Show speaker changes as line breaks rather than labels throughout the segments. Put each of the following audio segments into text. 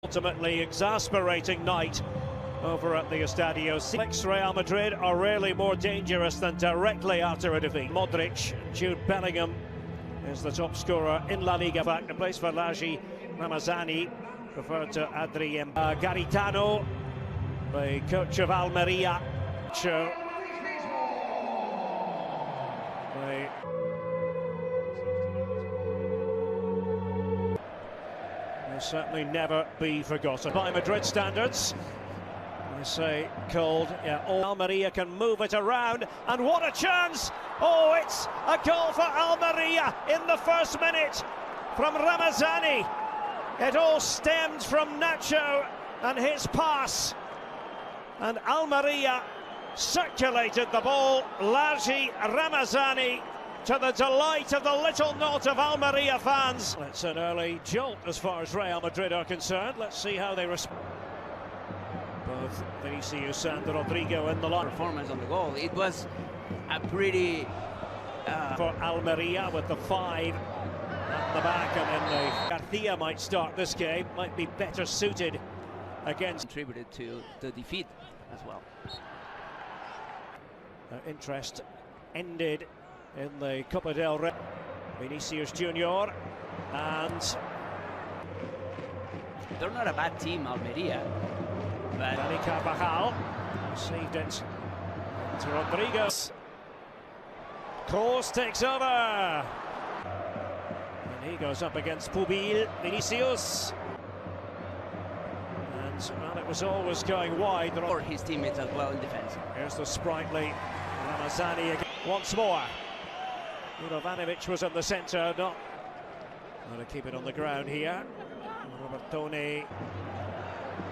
Ultimately exasperating night over at the Estadio. Real Madrid are rarely more dangerous than directly after a defeat. Modric, Jude Bellingham is the top scorer in La Liga. Back to place for Largi Ramazani, preferred to Adrien Garitano, the coach of Альмерия. Will certainly never be forgotten by Madrid standards. I say cold, yeah. Альмерия can move it around, and what a chance! Oh, it's a goal for Альмерия in the first minute from Ramazani. It all stemmed from Nacho and his pass, and Альмерия circulated the ball. Largi Ramazani, to the delight of the little knot of Альмерия fans. It's an early jolt as far as Real Madrid are concerned. Let's see how they respond. Both Vinicius and Rodrigo in the line.
Performance on the goal. It was a pretty
for Альмерия with the 5 at the back, and then Garcia might start this game. Might be better suited against.
Contributed to the defeat as well.
Interest ended in the Copa del Rey. Vinicius Junior, and
they're not a bad team, Альмерия. But
Dani Carvajal received it to Rodrigo. Kroos takes over, and he goes up against Pubil. Vinicius, and well, it was always going wide.
Or his teammates as well in defense.
Here's the sprightly Ramazani again. Once more. Juranovic was in the centre, not going to keep it on the ground here. Robertone,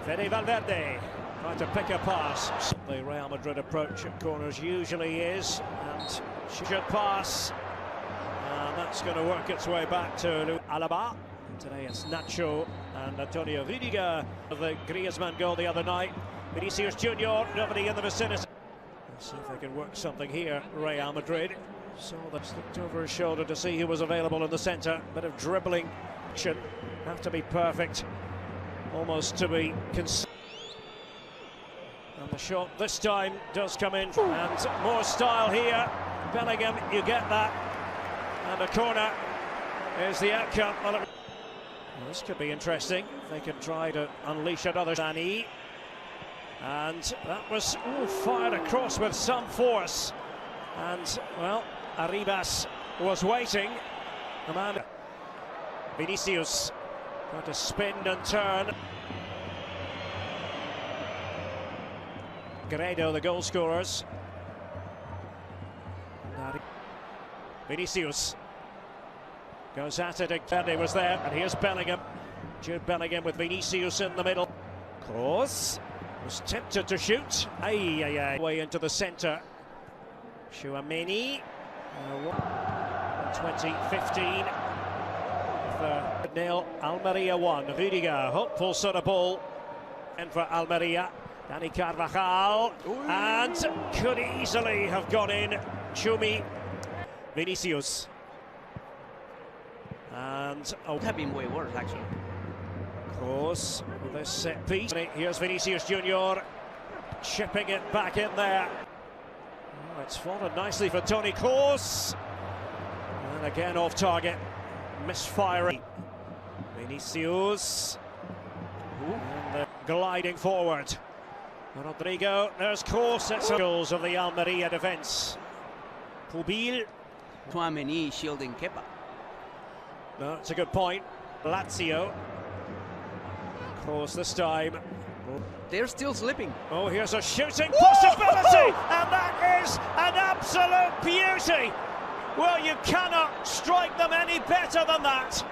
Fede Valverde trying to pick a pass. The Real Madrid approach at corners usually is, and should pass, and that's going to work its way back to Alaba. Today it's Nacho and Antonio Rudiger of the Griezmann goal the other night. Vinicius Junior, nobody in the vicinity. Let's see if they can work something here, Real Madrid. So that's looked over his shoulder to see who was available in the centre. Bit of dribbling action. Have to be perfect, almost to be And the shot this time does come in, and more style here. Bellingham, you get that, and a corner is the outcome. Well, this could be interesting. They can try to unleash another Dani, and that was fired across with some force, and well, Arribas was waiting. Amanda Vinicius trying to spin and turn. Gredo, the goal scorers. Vinicius goes at it. Verde was there, and here's Bellingham. Jude Bellingham with Vinicius in the middle. Kroos was tempted to shoot. Way into the centre. Chouameni. 2015. 0 Альмерия 1. Rudiger, hopeful sort of ball. And for Альмерия, Dani Carvajal. And could easily have gone in. Chumi. Vinicius. And
have been way worse, actually.
Kroos with this set piece. Here's Vinicius Junior chipping it back in there. Oh, it's fallen nicely for Toni Kroos. And again off target. Misfiring. Vinicius. And they're gliding forward. Rodrigo, there's Kroos. It's goals of the Альмерия defence. Pubil.
Chouameni shielding Kepa.
No, it's a good point. Lazio. Kroos this time.
They're still slipping.
Oh, here's a shooting possibility, and that is an absolute beauty. Well, you cannot strike them any better than that.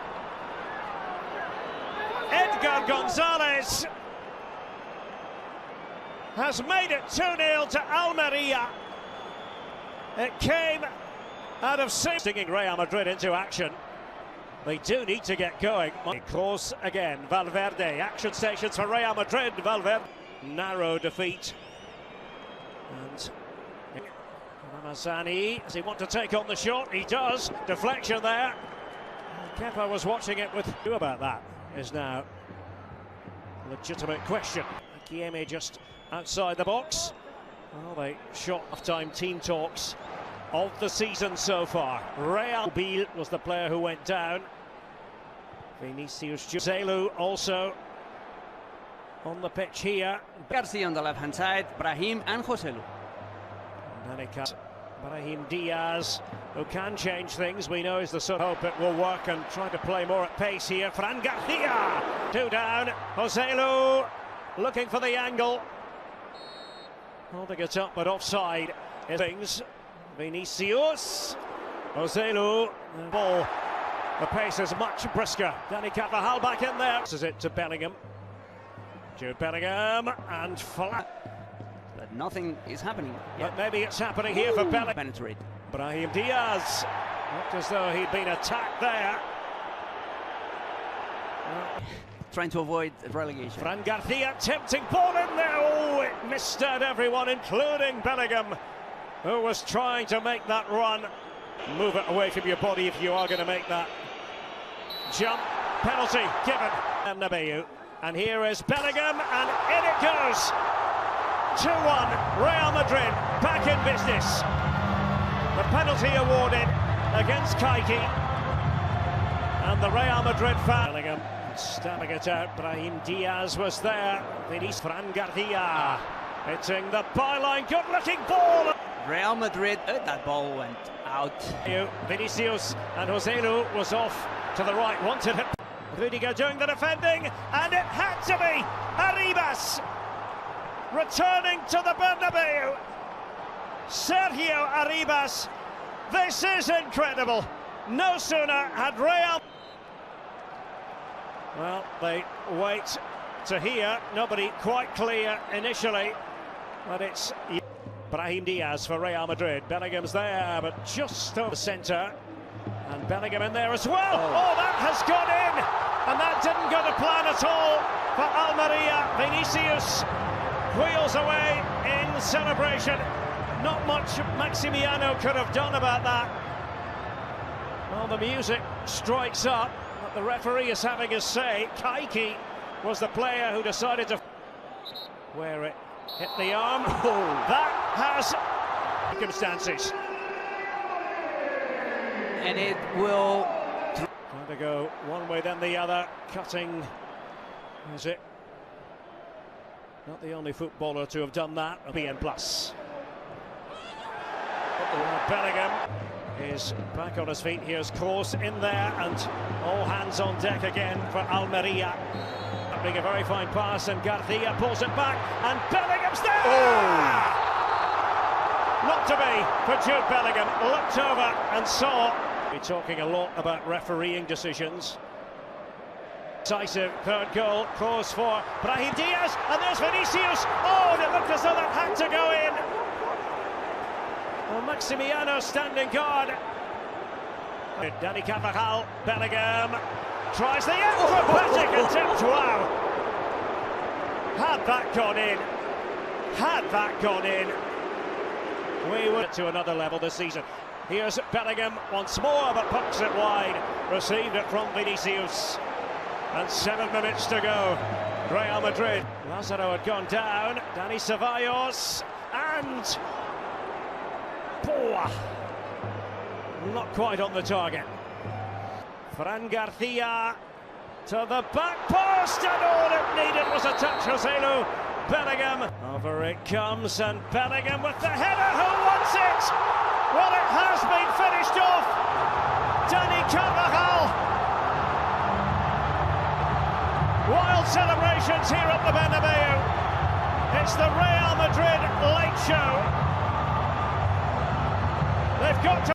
Edgar Gonzalez has made it 2-0 to Альмерия. It came out of stinging Real Madrid into action. They do need to get going. Kroos again, Valverde, action stations for Real Madrid. Valverde, narrow defeat. And Ramazani, does he want to take on the shot? He does. Deflection there. Kepa was watching it with. About that is now legitimate question. Kieme just outside the box. Well, they shot half-time team talks of the season so far. Real Maddrid was the player who went down. Vinicius Zelu also on the pitch here.
Garcia on the left-hand side, Brahim and Joselu.
Brahim Diaz, who can change things, we know is the sort of hope it will work and try to play more at pace here. Fran Garcia, 2 down. Joselu looking for the angle. Holding it up, but offside. Things. Vinicius. Joselu. Ball. The pace is much brisker. Dani Carvajal back in there. This is it to Bellingham. Jude Bellingham and flat.
But nothing is happening
But
yet.
maybe it's happening here for Bellingham.
Penetrate.
Brahim Diaz. Looked as though he'd been attacked there.
Trying to avoid relegation.
Fran Garcia, tempting ball in there. Oh, it missteered everyone, including Bellingham, who was trying to make that run. Move it away from your body if you are going to make that jump. Penalty given. Bernabeu. And here is Bellingham, and in it goes. 2-1, Real Madrid back in business. The penalty awarded against Kaiki. And the Real Madrid fan. Bellingham stabbing it out. Brahim Diaz was there. Vinicius Fran Garcia hitting the byline. Good looking ball.
Real Madrid, that ball went out.
Vinicius and Joselu was off to the right. Wanted it. Rudiger doing the defending, and it had to be Arribas returning to the Bernabeu. Sergio Arribas. This is incredible. No sooner had Real. Well, they wait to hear. Nobody quite clear initially, but it's Brahim Diaz for Real Madrid. Bellingham's there, but just over the centre. And Bellingham in there as well. Oh, that has gone in. And that didn't go to plan at all for Альмерия. Vinicius wheels away in celebration. Not much Maximiano could have done about that. Well, the music strikes up, but the referee is having his say. Kaiki was the player who decided to where it hit the arm. Oh, that has circumstances.
And it will.
Trying to go one way then the other, cutting. Is it? Not the only footballer to have done that. BN Plus. Bellingham is back on his feet. Here's Kroos in there, and all hands on deck again for Альмерия. Being a very fine pass, and Garcia pulls it back, and Bellingham's there! Oh. Not to be for Jude Bellingham. Looked over and saw. We're talking a lot about refereeing decisions. Decisive third goal, Kroos for Brahim Diaz, and there's Vinicius. Oh, and it looked as though that had to go in. Well, Maximiano standing guard. Dani Carvajal, Bellingham tries the acrobatic attempt. Wow! Had that gone in, we were to another level this season. Here's Bellingham once more, but pucks it wide. Received it from Vinicius. And 7 minutes to go. Real Madrid. Lazaro had gone down. Dani Ceballos. And not quite on the target. Fran Garcia to the back post, and all it needed was a touch. Joselu. Bellingham. Over it comes, and Bellingham with the header. Who wants it? Well, it has been finished off. Dani Carvajal. Wild celebrations here at the Bernabeu. It's the Real Madrid late show. They've got to